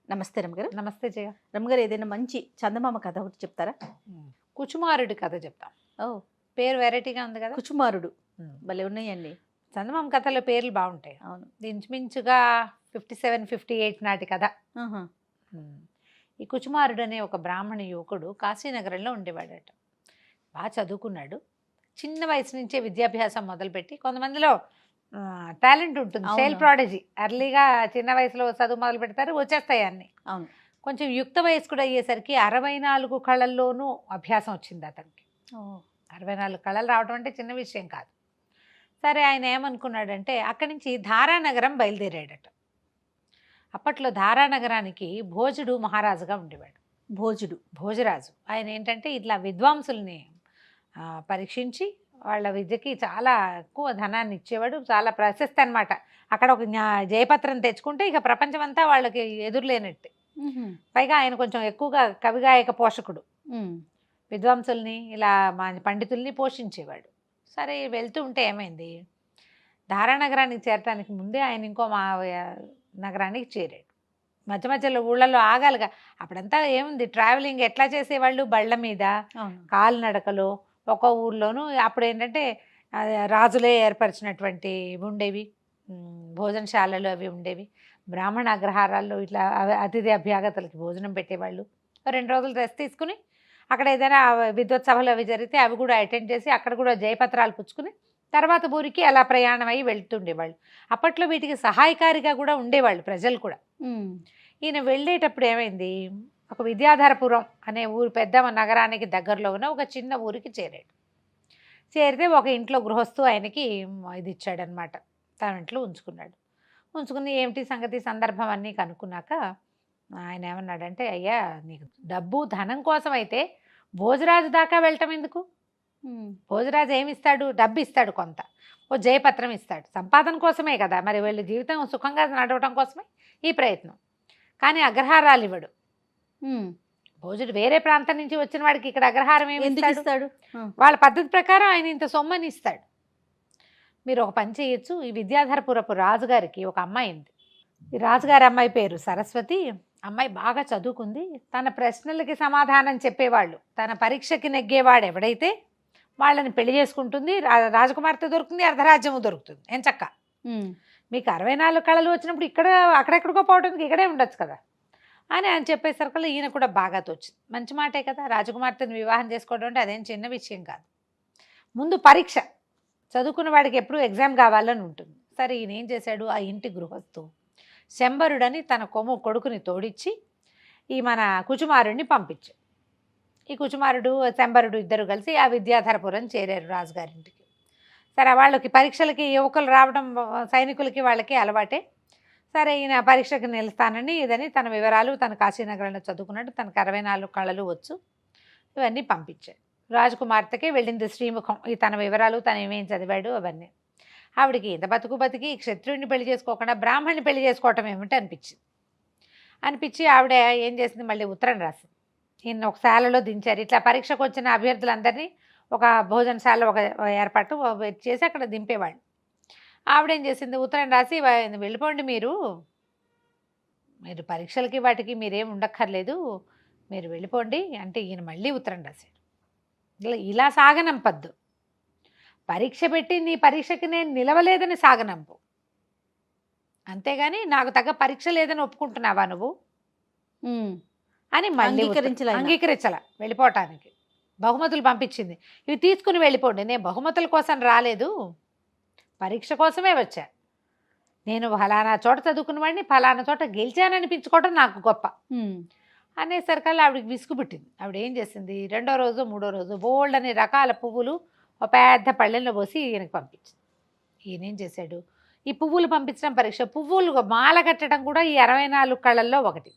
నమస్తే రమ్మగారు. నమస్తే జయ. రమ్మగారు, ఏదైనా మంచి చందమామ కథ ఒకటి చెప్తారా? కుచుమారుడి కథ చెప్తాం. ఓ, పేరు వెరైటీగా ఉంది కదా. కుచుమారుడు భలే ఉన్నాయండి. చందమామ కథలో పేర్లు బాగుంటాయి. అవును. ఇంచుమించుగా 57-58 నాటి కథ. ఆహా. ఈ కుచుమారుడు అనే ఒక బ్రాహ్మణ యువకుడు కాశీనగరంలో ఉండేవాడట. బాగా చదువుకున్నాడు. చిన్న వయసు నుంచే విద్యాభ్యాసం మొదలుపెట్టి, కొంతమందిలో టాలెంట్ ఉంటుంది, అవును. చైల్డ్ ప్రాడజీ, ఎర్లీగా చిన్న వయసులో చదువు మొదలు పెడతారు, వచ్చేస్తాయి అన్ని. అవును. కొంచెం యుక్త వయస్కుడు అయ్యేసరికి 64 కళల్లోనూ అభ్యాసం వచ్చింది అతనికి. ఓ, 64 కళలు రావడం అంటే చిన్న విషయం కాదు. సరే, ఆయన ఏమనుకున్నాడంటే అక్కడి నుంచి ధారానగరం బయలుదేరాడట. అప్పట్లో ధారానగరానికి భోజుడు మహారాజుగా ఉండేవాడు. భోజరాజు ఆయన ఏంటంటే ఇట్లా విద్వాంసుల్ని పరీక్షించి వాళ్ళ విద్యకి చాలా ఎక్కువ ధనాన్ని ఇచ్చేవాడు. చాలా ప్రశస్తి అనమాట. అక్కడ ఒక జయపత్రం తెచ్చుకుంటే ఇక ప్రపంచమంతా వాళ్ళకి ఎదురులేనట్టే. పైగా ఆయన కొంచెం ఎక్కువగా కవిగాయక పోషకుడు. విద్వాంసుల్ని ఇలా పండితుల్ని పోషించేవాడు. సరే, వెళ్తూ ఉంటే ఏమైంది, ధారానగరానికి చేరటానికి ముందే ఆయన ఇంకో నగరానికి చేరాడు. మధ్య మధ్యలో ఊళ్ళల్లో ఆగాలిగా. అప్పుడంతా ఏముంది, ట్రావెలింగ్ ఎట్లా చేసేవాళ్ళు, బళ్ళ మీద, కాలినడకలో. ఒక ఊర్లోనూ అప్పుడు ఏంటంటే రాజులే ఏర్పరిచినటువంటి ఉండేవి భోజనశాలలు, అవి ఉండేవి. బ్రాహ్మణ అగ్రహారాల్లో ఇట్లా అతిథి అభ్యాగతులకి భోజనం పెట్టేవాళ్ళు. 2 రోజులు రెస్ట్ తీసుకుని అక్కడ ఏదైనా విద్వత్ సభలు అవి జరిగితే అవి కూడా అటెండ్ చేసి అక్కడ కూడా జయపత్రాలు పుచ్చుకుని తర్వాత ఊరికి అలా ప్రయాణం అయ్యి వెళ్తుండేవాళ్ళు. అప్పట్లో వీటికి సహాయకారిగా కూడా ఉండేవాళ్ళు ప్రజలు కూడా. ఈయన వెళ్ళేటప్పుడు ఏమైంది, ఒక విద్యాధరపురం అనే ఊరు పెద్ద నగరానికి దగ్గరలో ఉన్న ఒక చిన్న ఊరికి చేరాడు. చేరితే ఒక ఇంట్లో గృహస్థు ఆయనకి ఇది ఇచ్చాడనమాట, తన ఇంట్లో ఉంచుకున్నాడు. ఉంచుకుని ఏమిటి సంగతి సందర్భం అన్నీ కనుక్కున్నాక ఆయన ఏమన్నాడంటే, అయ్యా, నీకు డబ్బు ధనం కోసం అయితే భోజరాజు దాకా వెళ్ళటం ఎందుకు? భోజరాజు ఏమి ఇస్తాడు? డబ్బు ఇస్తాడు, కొంత ఓ జయపత్రం ఇస్తాడు, సంపాదన కోసమే కదా. మరి వీళ్ళ జీవితం సుఖంగా నడవటం కోసమే ఈ ప్రయత్నం. కానీ అగ్రహారాలు ఇవ్వడు. భోజుడు వేరే ప్రాంతం నుంచి వచ్చిన వాడికి ఇక్కడ అగ్రహారం ఏమి ఇస్తాడు? వాళ్ళ పద్ధతి ప్రకారం ఆయన ఇంత సొమ్మని ఇస్తాడు. మీరు ఒక పని చేయొచ్చు, ఈ విద్యాధరపురపు రాజుగారికి ఒక అమ్మాయి ఉంది. ఈ రాజుగారి అమ్మాయి పేరు సరస్వతి. అమ్మాయి బాగా చదువుకుంది. తన ప్రశ్నలకి సమాధానం చెప్పేవాళ్ళు, తన పరీక్షకి నెగ్గేవాడు ఎవడైతే వాళ్ళని పెళ్లి చేసుకుంటుంది. రాజకుమార్తె దొరుకుతుంది, అర్ధరాజ్యము దొరుకుతుంది. ఏం చక్క. మీకు 64 కళలు వచ్చినప్పుడు ఇక్కడ అక్కడెక్కడికో పోవడానికి ఇక్కడే ఉండొచ్చు కదా అని ఆయన చెప్పేసరికి ఈయన కూడా బాగా తోచింది. మంచి మాటే కదా, రాజకుమార్తెను వివాహం చేసుకోవడం అంటే అదేం చిన్న విషయం కాదు. ముందు పరీక్ష, చదువుకున్న వాడికి ఎప్పుడు ఎగ్జామ్ కావాలని ఉంటుంది. సరే, ఈయన ఏం చేశాడు, ఆ ఇంటి గృహస్థు శంబరుడని తన కొడుకుని తోడిచ్చి ఈ మన కుచుమారుడిని పంపించాడు. ఈ కుచుమారుడు శంబరుడు ఇద్దరు కలిసి ఆ విద్యాధరపురం చేరారు రాజుగారింటికి. సరే, వాళ్ళకి పరీక్షలకి యువకులు రావడం సైనికులకి వాళ్ళకి అలవాటే. సరే, ఈయన పరీక్షకు నిలుస్తానని ఇదని తన వివరాలు, తన కాశీనగరంలో చదువుకున్నట్టు తనకు 64 కళలు వచ్చు, ఇవన్నీ పంపించాడు. రాజకుమార్తెకి వెళ్ళింది శ్రీముఖం, ఈ తన వివరాలు, తను ఏమేం చదివాడు అవన్నీ. ఆవిడికి ఇంత బతికి క్షత్రుడిని పెళ్లి చేసుకోకుండా బ్రాహ్మణ్ణి పెళ్లి చేసుకోవటం ఏమిటి అనిపించి ఆవిడ ఏం చేసింది, మళ్ళీ ఉత్తరం రాసింది. ఈయన ఒక శాలలో దించారు. ఇట్లా పరీక్షకు వచ్చిన అభ్యర్థులందరినీ ఒక భోజనశాల ఒక ఏర్పాటు చేసి అక్కడ దింపేవాళ్ళు. ఆవిడేం చేసింది, ఉత్తరం రాసి, వెళ్ళిపోండి, మీరు పరీక్షలకి వాటికి మీరేం ఉండక్కర్లేదు, మీరు వెళ్ళిపోండి అంటే ఈయన మళ్ళీ ఉత్తరం రాశాడు. ఇలా సాగనంపద్దు, పరీక్ష పెట్టి నీ పరీక్షకి నేను నిలవలేదని సాగనంపు, అంతేగాని నాకు తగ్గ పరీక్ష లేదని ఒప్పుకుంటున్నావా నువ్వు అని మళ్ళీ అంగీకరించాల వెళ్ళిపోవటానికి. బహుమతులు పంపించింది, ఇవి తీసుకుని వెళ్ళిపోండి, నేను బహుమతుల కోసం రాలేదు, పరీక్ష కోసమే వచ్చా. నేను ఫలానా చోట చదువుకున్న వాడిని ఫలానా చోట గెలిచాననిపించుకోవడం నాకు గొప్ప అనేసరికల్లా ఆవిడకి విసుగు పుట్టింది. ఆవిడ ఏం చేసింది, 2వ రోజు 3వ రోజు బోల్డ్ అనే రకాల పువ్వులు ఒక పెద్ద పళ్ళెంలో పోసి ఈయనకి పంపించింది. ఈయన ఏం చేశాడు, ఈ పువ్వులు పంపించడం పరీక్ష, పువ్వులు మాల కట్టడం కూడా ఈ 64 కళల్లో ఒకటి.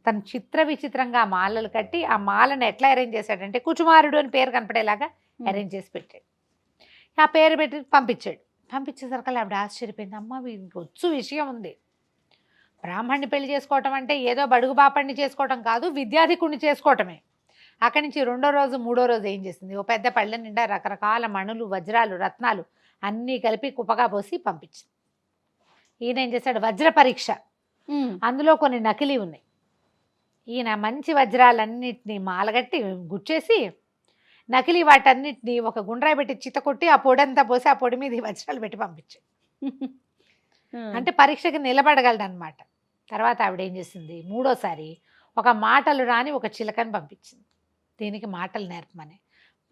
తను చిత్ర విచిత్రంగా మాలలు కట్టి ఆ మాలను ఎట్లా అరేంజ్ చేశాడంటే కుచుమారుడు అని పేరు కనపడేలాగా అరేంజ్ చేసి పెట్టాడు. ఆ పేరు పెట్టి పంపించేసరికి ఆవిడ ఆశ్చర్యపోయింది. అమ్మ, వీరికి వచ్చు విషయం ఉంది, బ్రాహ్మణ్ణి పెళ్లి చేసుకోవటం అంటే ఏదో బడుగు బాపణ్ణి చేసుకోవటం కాదు, విద్యాధికుణ్ణి చేసుకోవటమే. అక్కడి నుంచి 2వ రోజు 3వ రోజు ఏం చేసింది, ఓ పెద్ద పళ్ళె నిండా రకరకాల మణులు, వజ్రాలు, రత్నాలు అన్నీ కలిపి కుప్పగా పోసి పంపించింది. ఈయన ఏం చేశాడు, వజ్ర పరీక్ష, అందులో కొన్ని నకిలీ ఉన్నాయి, ఈయన మంచి వజ్రాలన్నిటినీ మాలగట్టి గుచ్చేసి నకిలీ వాటన్నిటిని ఒక గుండ్రాయి పెట్టి చితకొట్టి ఆ పొడంతా పోసి ఆ పొడి మీద ఈ వజ్రాలు పెట్టి పంపించాడు. అంటే పరీక్షకి నిలబడగలడనమాట. తర్వాత ఆవిడ ఏం చేసింది, మూడోసారి ఒక మాటలు రాని ఒక చిలకని పంపించింది. దీనికి మాటలు నేర్పమని.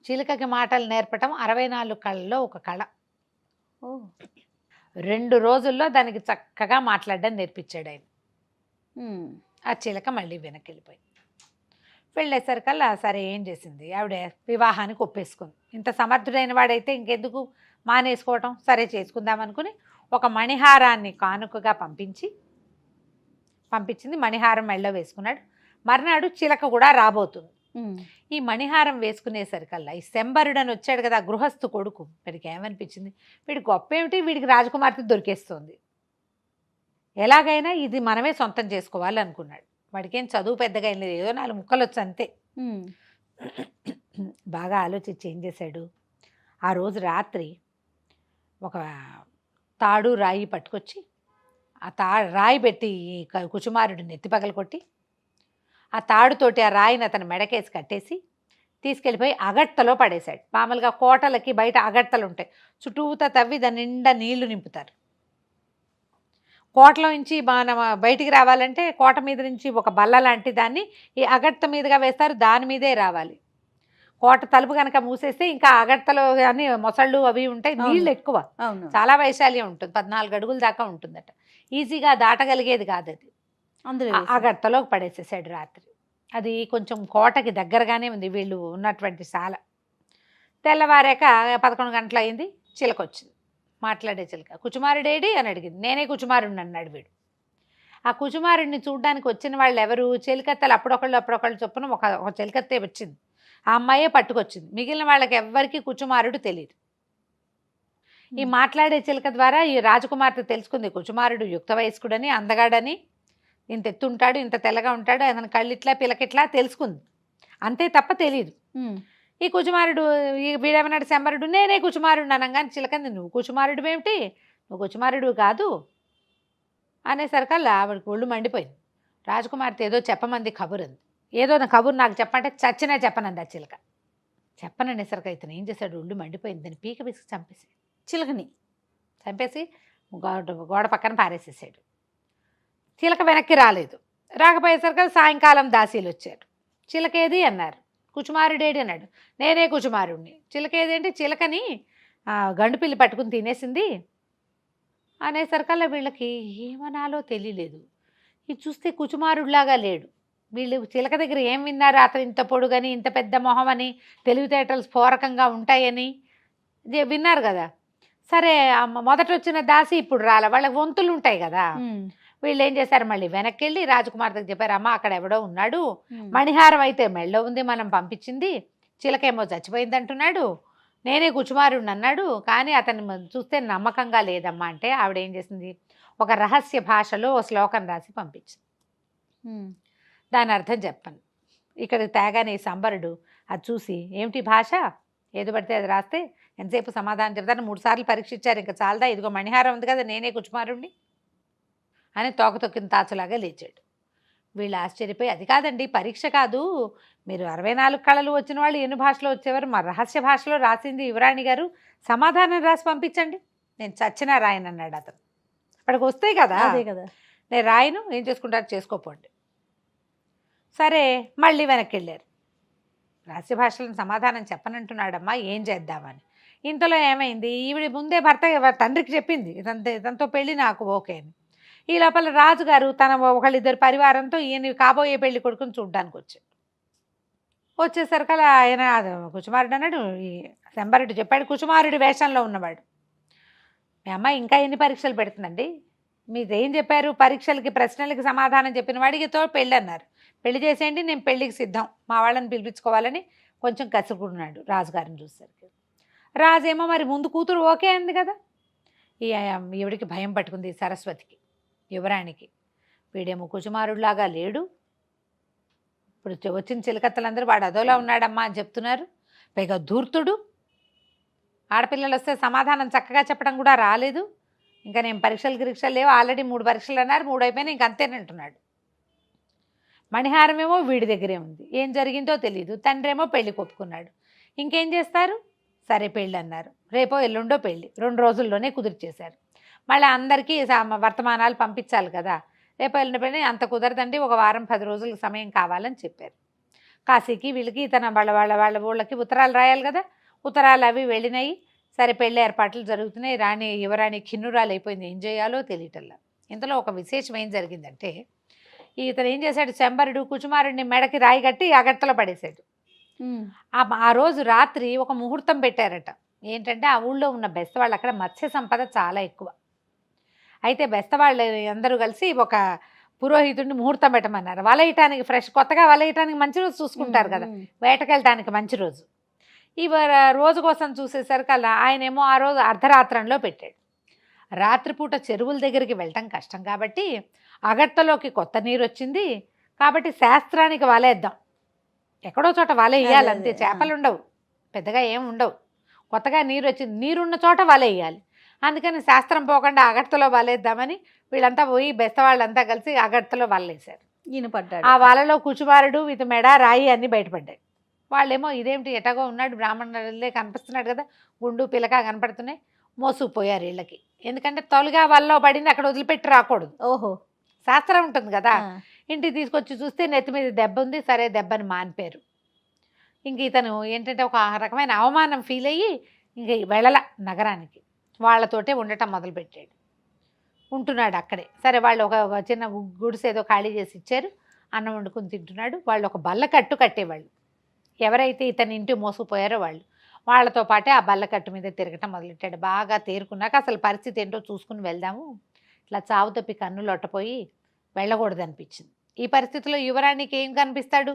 చిలుకకి మాటలు నేర్పటం 64 కళల్లో ఒక కళ. 2 రోజుల్లో దానికి చక్కగా మాట్లాడడం నేర్పించాడు ఆయన. ఆ చిలక మళ్ళీ వెనక్కి వెళ్ళిపోయింది. వెళ్ళేసరికల్లా సరే ఏం చేసింది, ఆవిడ వివాహానికి ఒప్పేసుకుంది. ఇంత సమర్థుడైన వాడైతే ఇంకెందుకు మానేసుకోవటం, సరే చేసుకుందాం అనుకుని ఒక మణిహారాన్ని కానుకగా పంపించింది. మణిహారం మెళ్ళో వేసుకున్నాడు. మర్నాడు చిలక కూడా రాబోతుంది. ఈ మణిహారం వేసుకునేసరికల్లా ఈ శంబరుడని వచ్చాడు కదా గృహస్థు కొడుకు, వీడికి ఏమనిపించింది, వీడి గొప్ప ఏమిటి, వీడికి రాజకుమార్తె దొరికేస్తుంది, ఎలాగైనా ఇది మనమే సొంతం చేసుకోవాలి అనుకున్నాడు. వాడికి ఏం చదువు పెద్దగా ఏం లేదు, ఏదో 4 ముక్కలు వచ్చు అంతే. బాగా ఆలోచించి ఏం చేశాడు, ఆ రోజు రాత్రి ఒక తాడు రాయి పట్టుకొచ్చి ఆ రాయి పెట్టి ఈ కుచుమారుడిని ఎత్తి పగలు కొట్టి ఆ తాడుతోటి ఆ రాయిని అతను మెడకేసి కట్టేసి తీసుకెళ్ళిపోయి అగట్టలో పడేశాడు. మామూలుగా కోటలకి బయట అగట్టలు ఉంటాయి, చుట్టూతా తవ్వి దాని నిండా నీళ్లు నింపుతారు. కోటలో నుంచి మనం బయటికి రావాలంటే కోట మీద నుంచి ఒక బల్ల లాంటి దాన్ని ఈ అగట్ట మీదుగా వేస్తారు, దాని మీదే రావాలి. కోట తలుపు కనుక మూసేస్తే ఇంకా అగట్టలో కానీ మొసళ్ళు అవి ఉంటాయి, నీళ్ళు ఎక్కువ, చాలా వైశాల్యం ఉంటుంది, 14 అడుగుల దాకా ఉంటుందట. ఈజీగా దాటగలిగేది కాదు అది. అందులో అగట్టలోకి పడేసేసాడు రాత్రి. అది కొంచెం కోటకి దగ్గరగానే ఉంది వీళ్ళు ఉన్నటువంటి శాల. తెల్లవారాక 11 గంటలు అయింది, చిలక వచ్చింది, మాట్లాడే చిలక. కుచుమారుడేడి అని అడిగింది. నేనే కుచుమారుడిని అన్నాడు వీడు. ఆ కుచుమారుడిని చూడ్డానికి వచ్చిన వాళ్ళు ఎవరు, చెలికత్తలు అప్పుడొకళ్ళు చొప్పున ఒక చెలికత్తే వచ్చింది, ఆ అమ్మాయే పట్టుకొచ్చింది. మిగిలిన వాళ్ళకి ఎవ్వరికీ కుచుమారుడు తెలియదు. ఈ మాట్లాడే చిలక ద్వారా ఈ రాజకుమార్తె తెలుసుకుంది కుచుమారుడు యుక్త వయస్కుడని, అందగాడని, ఇంత ఎత్తుంటాడు, ఇంత తెల్లగా ఉంటాడు, అతని కళ్ళిట్లా పిలకిట్లా తెలుసుకుంది, అంతే తప్ప తెలియదు. ఈ కుచుమారుడు వీడేమన్నాడు, శంబరుడు నేనే కుచుమారుడు అనగానే చిలకంది, నువ్వు కుచుమారుడు ఏమిటి, నువ్వు కుచుమారుడు కాదు అనేసరికల్లా ఆవిడకి ఒళ్ళు మండిపోయింది. రాజకుమార్తె ఏదో చెప్పమంది కబురు అంది. ఏదో నా కబురు నాకు చెప్పంటే చచ్చినా చెప్పనంది ఆ చిలక. చెప్పననేసరికి ఇతను ఏం చేశాడు, ఒళ్ళు మండిపోయింది, దాన్ని పీక పీసుకు చంపేసి చిలకని చంపేసి గోడ పక్కన పారేసేసాడు. చిలక వెనక్కి రాలేదు. రాకపోయేసరికి సాయంకాలం దాసీలు వచ్చారు. చిలకేది అన్నారు. కుచుమారుడేడి అన్నాడు. నేనే కుచుమారుడిని. చిలకేది అంటే చిలకని గండుపిల్లి పట్టుకుని తినేసింది అనేసరికల్లా వీళ్ళకి ఏమనాలో తెలియలేదు. ఇది చూస్తే కుచుమారుడిలాగా లేడు. వీళ్ళు చిలక దగ్గర ఏం విన్నారు, అతను ఇంత పొడుగని, ఇంత పెద్ద మొహం అని, తెలివితేటలు స్ఫోరకంగా ఉంటాయని విన్నారు కదా. సరే మొదట వచ్చిన దాసి ఇప్పుడు రాలే, వాళ్ళకి వంతులు ఉంటాయి కదా. వీళ్ళు ఏం చేశారు, మళ్ళీ వెనక్కి వెళ్ళి రాజకుమార్తెకి చెప్పారు, అమ్మ అక్కడ ఎవడో ఉన్నాడు, మణిహారం అయితే మెళ్ళో ఉంది, మనం పంపించింది, చిలకేమో చచ్చిపోయింది అంటున్నాడు, నేనే కుచుమారుడిని అన్నాడు, కానీ అతన్ని చూస్తే నమ్మకంగా లేదమ్మా అంటే ఆవిడ ఏం చేసింది, ఒక రహస్య భాషలో ఓ శ్లోకం రాసి పంపించింది. దాని అర్థం చెప్పను. ఇక్కడ తేగానే సంబరుడు అది చూసి ఏమిటి భాష, ఏది పడితే అది రాస్తే ఎంతసేపు సమాధానం చెప్తాను, 3 సార్లు పరీక్ష ఇచ్చారు, ఇంకా చాలదా, ఇదిగో మణిహారం ఉంది కదా, నేనే కుచుమారుణ్ణి అని తోక తొక్కిన తాచులాగా లేచాడు. వీళ్ళు ఆశ్చర్యపోయి, అది కాదండి పరీక్ష కాదు, మీరు 64 కళలు వచ్చిన వాళ్ళు ఎన్ని భాషలో వచ్చేవారు, మా రహస్య భాషలో రాసింది యువరాణి గారు, సమాధానం రాసి పంపించండి, నేను చచ్చినా రాయను అన్నాడు అతను. అక్కడికి వస్తాయి కదా, అదే కదా, నేను రాయను, ఏం చేసుకుంటారు చేసుకోపోండి. సరే మళ్ళీ వెనక్కి వెళ్ళారు. రహస్య భాషలను సమాధానం చెప్పనంటున్నాడమ్మా, ఏం చేద్దామని. ఇంతలో ఏమైంది, ఈవిడ ముందే తండ్రికి చెప్పింది, ఇదంతో పెళ్ళి నాకు ఓకే అని. ఈ లోపల రాజుగారు తన ఒకళ్ళిద్దరు పరివారంతో ఈయన కాబోయే పెళ్లి కొడుకుని చూడ్డానికి వచ్చేసరికి ఆయన కుచుమారుడు అన్నాడు. ఈ శంబరుడు చెప్పాడు, కుచుమారుడి వేషంలో ఉన్నవాడు, మీ అమ్మాయి ఇంకా ఎన్ని పరీక్షలు పెడుతుందండి, మీరేం చెప్పారు, పరీక్షలకి ప్రశ్నలకి సమాధానం చెప్పిన వాడికితో పెళ్ళి అన్నారు, పెళ్లి చేసేయండి, నేను పెళ్ళికి సిద్ధం, మా వాళ్ళని పిలిపించుకోవాలని కొంచెం కసురుకున్నాడు రాజుగారిని చూసేసరికి. రాజేమో మరి ముందు కూతురు ఓకే అంది కదా. ఈవిడికి భయం పట్టుకుంది సరస్వతికి, యువరాణికి. వీడేమో కుచుమారుడిలాగా లేడు, ఇప్పుడు వచ్చిన చిలకత్తలందరూ వాడు అదోలా ఉన్నాడమ్మా అని చెప్తున్నారు, పైగా ధూర్తుడు, ఆడపిల్లలు వస్తే సమాధానం చక్కగా చెప్పడం కూడా రాలేదు, ఇంకా నేను పరీక్షలు లేవు, ఆల్రెడీ 3 పరీక్షలు అన్నారు, 3 అయిపోయినా ఇంక అంతేనంటున్నాడు. మణిహారమేమో వీడి దగ్గరే ఉంది. ఏం జరిగిందో తెలియదు. తండ్రేమో పెళ్లి ఒప్పుకున్నాడు. ఇంకేం చేస్తారు? సరే పెళ్ళి అన్నారు. రేపో ఎల్లుండో పెళ్ళి. 2 రోజుల్లోనే కుదిర్చేశారు. మళ్ళీ అందరికీ వర్తమానాలు పంపించాలి కదా. రేపో ఎల్లుండో పెళ్ళి అంత కుదరదండి, ఒక వారం 10 రోజుల సమయం కావాలని చెప్పారు. కాశీకి వీళ్ళకి వాళ్ళ ఊళ్ళకి ఉత్తరాలు రాయాలి కదా. ఉత్తరాలు అవి వెళ్ళినాయి. సరే పెళ్ళి ఏర్పాట్లు జరుగుతున్నాయి. యువరాణి ఖిన్నురాలు అయిపోయింది. ఏం చేయాలో తెలియటల్లా. ఇంతలో ఒక విశేషం ఏం జరిగిందంటే, ఇతను ఏం చేశాడు, శంబరుడు కుచుమారుడిని మెడకి రాయి కట్టి అగట్టలో పడేశాడు. ఆ రోజు రాత్రి ఒక ముహూర్తం పెట్టారట. ఏంటంటే ఆ ఊళ్ళో ఉన్న బెస్తవాళ్ళు, అక్కడ మత్స్య సంపద చాలా ఎక్కువ. అయితే బెస్తవాళ్ళు అందరూ కలిసి ఒక పురోహితుడిని ముహూర్తం పెట్టమన్నారు. వలయటానికి కొత్తగా వలయటానికి మంచి రోజు చూసుకుంటారు కదా, వేటకెళ్ళటానికి మంచి రోజు. ఈ రోజు కోసం చూసేసరికల్లా ఆయనేమో ఆ రోజు అర్ధరాత్రంలో పెట్టాడు. రాత్రిపూట చెరువుల దగ్గరికి వెళ్ళటం కష్టం కాబట్టి అగట్టలోకి కొత్త నీరు వచ్చింది కాబట్టి శాస్త్రానికి వలేద్దాం, ఎక్కడో చోట వల వేయాలి అంతే, చేపలు ఉండవు, పెద్దగా ఏం ఉండవు. కొత్తగా నీరు వచ్చింది, నీరున్న చోట వల వేయాలి. అందుకని శాస్త్రం పోకుండా అగట్టలో వలేద్దామని వీళ్ళంతా పోయి బెస్తవాళ్ళంతా కలిసి అగట్టలో వలేశారు. ఈయన పడ్డాడు. ఆ వలలో కుచుమారుడు ఇది మెడ రాయి అన్నీ బయటపడ్డాయి. వాళ్ళేమో ఇదేమిటి ఎటగో ఉన్నాడు, బ్రాహ్మణులే కనిపిస్తున్నాడు కదా, గుండు పిలక కనపడుతున్నాయి, మోసుకుపోయారు వీళ్ళకి. ఎందుకంటే తొలిగా వలలో పడింది, అక్కడ వదిలిపెట్టి రాకూడదు. ఓహో, శాస్త్రం ఉంటుంది కదా. ఇంటికి తీసుకొచ్చి చూస్తే నెత్తి మీద దెబ్బ ఉంది. సరే దెబ్బని మానిపారు. ఇంక ఇతను ఏంటంటే ఒక రకమైన అవమానం ఫీల్ అయ్యి ఇంక వెళ్ళల నగరానికి, వాళ్ళతోటే ఉండటం మొదలుపెట్టాడు. ఉంటున్నాడు అక్కడే. సరే వాళ్ళు ఒక చిన్న గుడిసేదో ఖాళీ చేసి ఇచ్చారు, అన్నం వండుకుని తింటున్నాడు. వాళ్ళు ఒక బల్లకట్టు కట్టేవాళ్ళు. ఎవరైతే ఇతని ఇంటి మోసుకుపోయారో వాళ్ళతో పాటే ఆ బల్లకట్టు మీద తిరగటం మొదలెట్టాడు. బాగా తేరుకున్నాక అసలు పరిస్థితి ఏంటో చూసుకుని వెళ్దాము, ఇట్లా చావు తప్పి కన్నులు ఒట్టపోయి వెళ్ళకూడదు అనిపించింది. ఈ పరిస్థితిలో యువరాణికి ఏం కనిపిస్తాడు,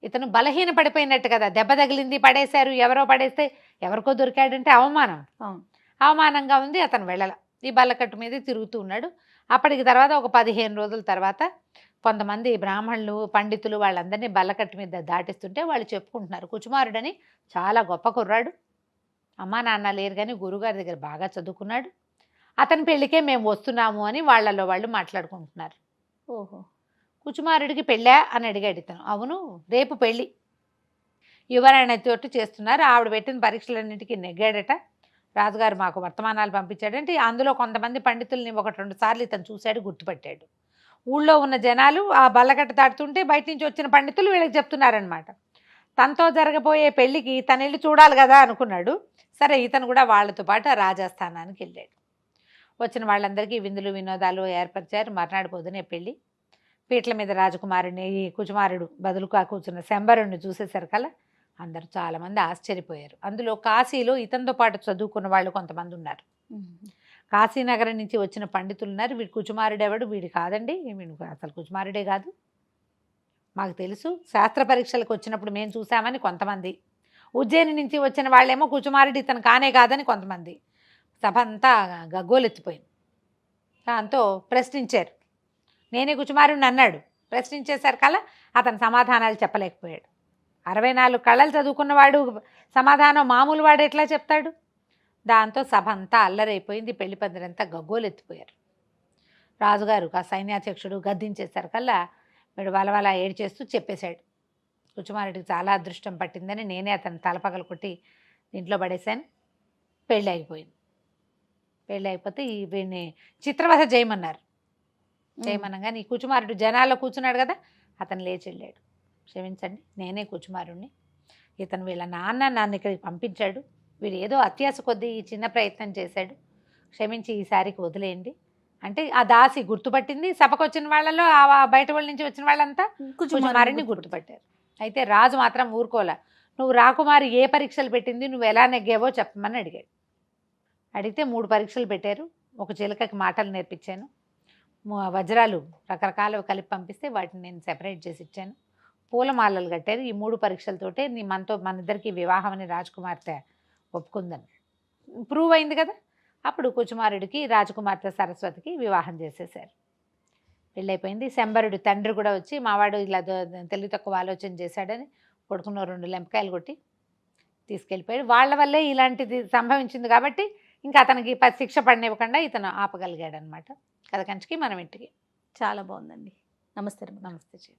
ఇతను బలహీన పడిపోయినట్టు కదా, దెబ్బ తగిలింది, పడేశారు, ఎవరో పడేస్తే ఎవరికో దొరికాడంటే అవమానంగా ఉంది. అతను వెళ్ళల, ఈ బల్లకట్టు మీద తిరుగుతూ ఉన్నాడు. అప్పటికి తర్వాత ఒక 15 రోజుల తర్వాత కొంతమంది బ్రాహ్మణులు పండితులు వాళ్ళందరినీ బల్లకట్టు మీద దాటిస్తుంటే వాళ్ళు చెప్పుకుంటున్నారు, కుచుమారుడని చాలా గొప్ప కుర్రాడు, అమ్మా నాన్న లేరు కానీ గురుగారి దగ్గర బాగా చదువుకున్నాడు, అతని పెళ్ళికే మేము వస్తున్నాము అని వాళ్ళలో వాళ్ళు మాట్లాడుకుంటున్నారు. ఓహో, కుచుమారుడికి పెళ్ళా అని అడిగాడు ఇతను. అవును, రేపు పెళ్ళి, యువరాణితోటి చేస్తున్నారు. ఆవిడ పెట్టిన పరీక్షలన్నింటికి నెగ్గాడట. రాజుగారు మాకు వర్తమానాలు పంపించాడంటే అందులో కొంతమంది పండితుల్ని 1-2 సార్లు ఇతను చూశాడు, గుర్తుపట్టాడు. ఊళ్ళో ఉన్న జనాలు ఆ బల్లకట్ట దాటుతుంటే బయట నుంచి వచ్చిన పండితులు వీళ్ళకి చెప్తున్నారనమాట. తనతో జరగబోయే పెళ్ళికి తన వెళ్ళి చూడాలి కదా అనుకున్నాడు. సరే ఇతను కూడా వాళ్ళతో పాటు రాజస్థానానికి వెళ్ళాడు. వచ్చిన వాళ్ళందరికీ విందులు వినోదాలు ఏర్పరిచారు. మర్నాడు పొద్దునే పెళ్ళి. పీటల మీద రాజకుమారుని, ఈ కుచుమారుడు బదులుగా కూర్చున్న శంబరుణ్ణి చూసేసరికల్లా అందరూ చాలామంది ఆశ్చర్యపోయారు. అందులో కాశీలో ఇతనితో పాటు చదువుకున్న వాళ్ళు కొంతమంది ఉన్నారు. కాశీనగరం నుంచి వచ్చిన పండితులు ఉన్నారు. వీడు కుచుమారుడు ఎవడు, వీడు కాదండి, వీడు అసలు కుచుమారుడే కాదు, మాకు తెలుసు, శాస్త్ర పరీక్షలకు వచ్చినప్పుడు మేము చూసామని కొంతమంది. ఉజ్జయిని నుంచి వచ్చిన వాళ్ళేమో కుచుమారుడు ఇతను కానే కాదని కొంతమంది. సభ అంతా గగ్గోలెత్తిపోయింది. దాంతో ప్రశ్నించారు. నేనే కుచుమారుడిని అన్నాడు. ప్రశ్నించేసరికల్లా అతను సమాధానాలు చెప్పలేకపోయాడు. 64 కళలు చదువుకున్నవాడు సమాధానం మామూలు వాడు ఎట్లా చెప్తాడు? దాంతో సభ అంతా అల్లరైపోయింది. పెళ్లి పందిరంతా గగ్గోలెత్తిపోయారు. రాజుగారు ఆ సైన్యాధ్యక్షుడు గద్దించేసరికల్లా వీడు వలవల ఏడ్చేస్తూ చెప్పేశాడు, కుచుమారుడికి చాలా అదృష్టం పట్టిందని నేనే అతను తలపగలు కొట్టి ఇంట్లో పడేశాను. పెళ్ళి అయిపోయింది. పెళ్ళి అయిపోతే వీడిని చిత్రవధ చేయమన్నారు. చేయమనగా నీ కుచుమారుడు జనాల్లో కూర్చున్నాడు కదా, అతను లేచి వెళ్ళాడు. క్షమించండి, నేనే కుచుమారుణ్ణి, ఇతను వీళ్ళ నాన్న నన్ను ఇక్కడికి పంపించాడు, వీడు ఏదో అత్యాశ కొద్దీ ఈ చిన్న ప్రయత్నం చేశాడు, క్షమించి ఈసారికి వదిలేయండి అంటే ఆ దాసి గుర్తుపట్టింది. సభకు వచ్చిన వాళ్ళలో ఆ బయట వాళ్ళ నుంచి వచ్చిన వాళ్ళంతా కుచుమారుని గుర్తుపట్టారు. అయితే రాజు మాత్రం ఊరుకోలే. నువ్వు రాకుమారి ఏ పరీక్షలు పెట్టింది, నువ్వు ఎలా నెగ్గావో చెప్పమని అడిగాడు. అడిగితే 3 పరీక్షలు పెట్టారు. ఒక చిలకకి మాటలు నేర్పించాను, వజ్రాలు రకరకాలు కలిపి పంపిస్తే వాటిని నేను సెపరేట్ చేసి ఇచ్చాను, పూలమాలలు కట్టారు. ఈ 3 పరీక్షలతోటే మన ఇద్దరికి వివాహం అని రాజకుమార్తె ఒప్పుకుందని ప్రూవ్ అయింది కదా. అప్పుడు కుచుమారుడికి రాజకుమార్తె సరస్వతికి వివాహం చేసేసారు. పెళ్ళైపోయింది. శంబరుడి తండ్రి కూడా వచ్చి మావాడు ఇలా తెలివి తక్కువ ఆలోచన చేశాడని కొడుకున్న 2 లెంపకాయలు కొట్టి తీసుకెళ్ళిపోయాడు. వాళ్ళ వల్లే ఇలాంటిది సంభవించింది కాబట్టి ఇంకా అతనికి శిక్ష పడినివ్వకుండా ఇతను ఆపగలిగాడు అనమాట. కథ కంచికి మనం ఇంటికి. చాలా బాగుందండి. నమస్తే రమణ. నమస్తే జీ.